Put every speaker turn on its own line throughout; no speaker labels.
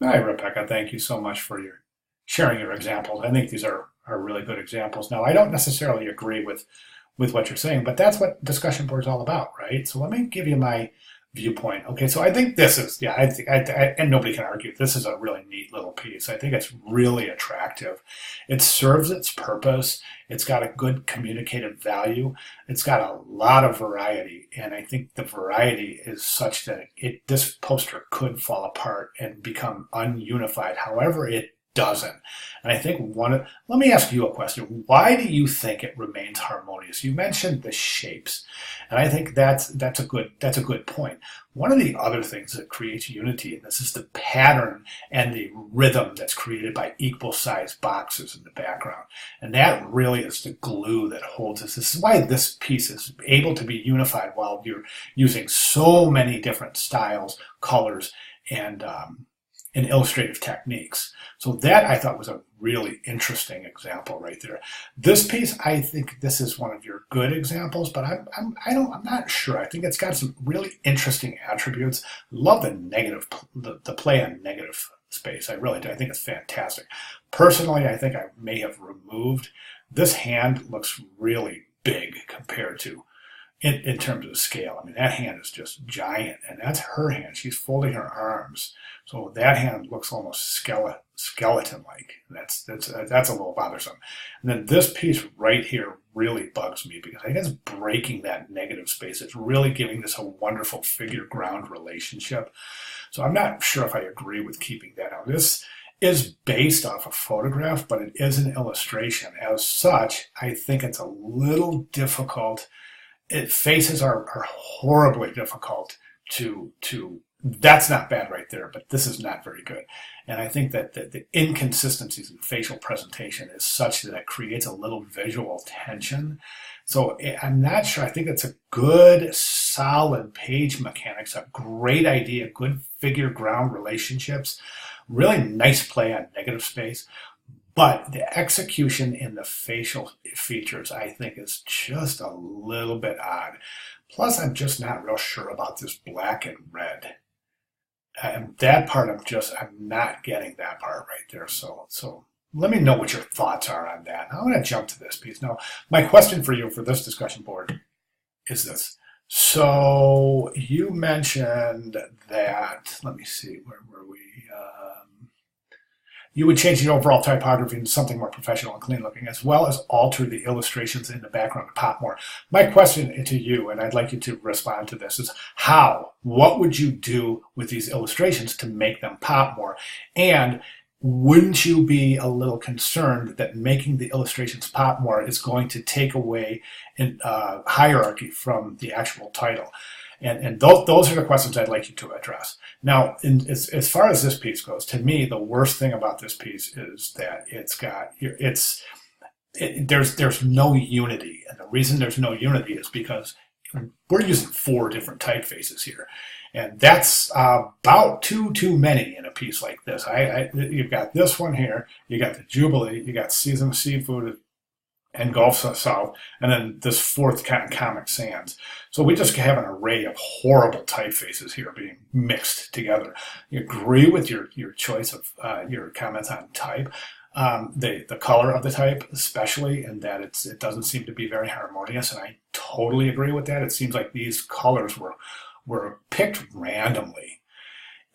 Hi, Rebecca. Thank you so much for your sharing your examples. I think these are really good examples. Now, I don't necessarily agree with what you're saying, but that's what discussion board's all about, right? So let me give you my viewpoint. Okay, so I think this is, yeah, I think, and nobody can argue, this is a really neat little piece. I think it's really attractive. It serves its purpose. It's got a good communicative value. It's got a lot of variety, and I think the variety is such that this poster could fall apart and become ununified. However, it doesn't. And I think let me ask you a question. Why do you think it remains harmonious? You mentioned the shapes, and I think that's a good point. One of the other things that creates unity in this is the pattern and the rhythm that's created by equal sized boxes in the background. And that really is the glue that holds us. This is why this piece is able to be unified while you're using so many different styles, colors, and illustrative techniques. So that I thought was a really interesting example right there. This piece, I think this is one of your good examples, but I'm not sure. I think it's got some really interesting attributes. Love the negative, the play on negative space. I really do. I think it's fantastic. Personally, I think I may have removed this hand. Looks really big compared to in terms of scale. I mean, that hand is just giant, and that's her hand. She's folding her arms, so that hand looks almost skeleton-like. That's a little bothersome. And then this piece right here really bugs me because I think it's breaking that negative space. It's really giving this a wonderful figure-ground relationship. So I'm not sure if I agree with keeping that out. This is based off a photograph, but it is an illustration. As such, I think it's a little difficult. Faces are horribly difficult to that's not bad right there, but this is not very good. And I think that the inconsistencies in facial presentation is such that it creates a little visual tension. So I'm not sure. I think it's a good, solid page mechanics, a great idea, good figure ground relationships, really nice play on negative space. But the execution in the facial features, I think, is just a little bit odd. Plus, I'm just not real sure about this black and red. And that part, I'm not getting that part right there. So let me know what your thoughts are on that. I'm going to jump to this piece. Now, my question for you for this discussion board is this. So you mentioned that, let me see, where were we? You would change the overall typography into something more professional and clean looking, as well as alter the illustrations in the background to pop more. My question to you, and I'd like you to respond to this, is how? What would you do with these illustrations to make them pop more? And wouldn't you be a little concerned that making the illustrations pop more is going to take away in hierarchy from the actual title? And those are the questions I'd like you to address. Now, as far as this piece goes, to me, the worst thing about this piece is that there's no unity. And the reason there's no unity is because we're using 4 different typefaces here. And that's about too many in a piece like this. You've got this one here, you got the Jubilee, you got Seasoned Seafood, and Gulf South, and then this 4th kind of Comic Sans. So we just have an array of horrible typefaces here being mixed together. You agree with your choice of your comments on type, the color of the type, especially, and that it doesn't seem to be very harmonious, and I totally agree with that. It seems like these colors were picked randomly.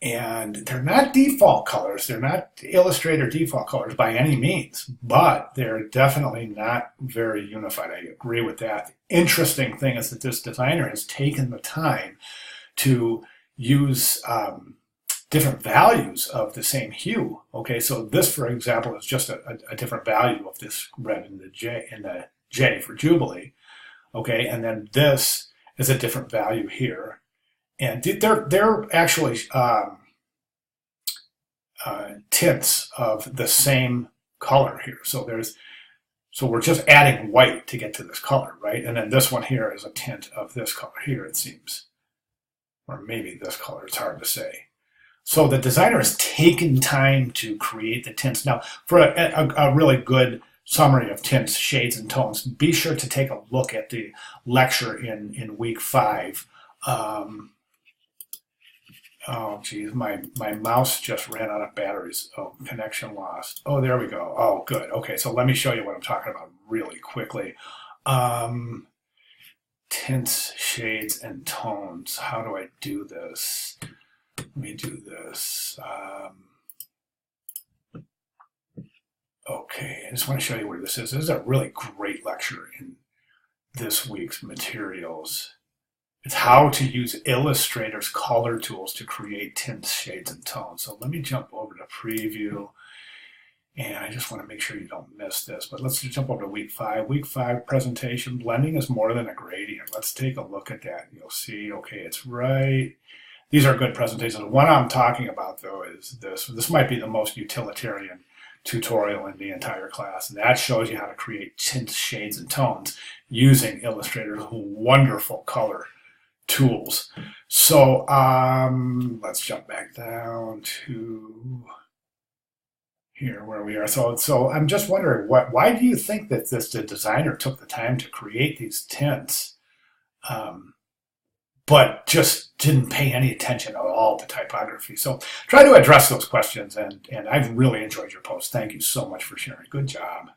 And they're not default colors. They're not Illustrator default colors by any means, but they're definitely not very unified. I agree with that. The interesting thing is that this designer has taken the time to use different values of the same hue. Okay, so this, for example, is just a different value of this red in the J for Jubilee. Okay, and then this is a different value here. And they're actually tints of the same color here. So we're just adding white to get to this color, right? And then this one here is a tint of this color here, it seems. Or maybe this color, it's hard to say. So the designer has taken time to create the tints. Now, for a really good summary of tints, shades, and tones, be sure to take a look at the lecture in week 5. Oh, geez, my mouse just ran out of batteries. Oh, connection lost. Oh, there we go. Oh, good. Okay, so let me show you what I'm talking about really quickly. Um, Tints, shades, and tones. How do I do this? Let me do this. Okay, I just want to show you what this is. This is a really great lecture in this week's materials. It's how to use Illustrator's color tools to create tints, shades, and tones. So let me jump over to preview, and I just want to make sure you don't miss this. But let's jump over to week 5. Week 5 presentation, blending is more than a gradient. Let's take a look at that. You'll see, okay, it's right. These are good presentations. The one I'm talking about, though, is this. This might be the most utilitarian tutorial in the entire class, and that shows you how to create tints, shades, and tones using Illustrator's wonderful color tools. So let's jump back down to here where we are. So I'm just wondering, why do you think that the designer took the time to create these tints, but just didn't pay any attention at all to typography? So try to address those questions, and I've really enjoyed your post. Thank you so much for sharing. Good job.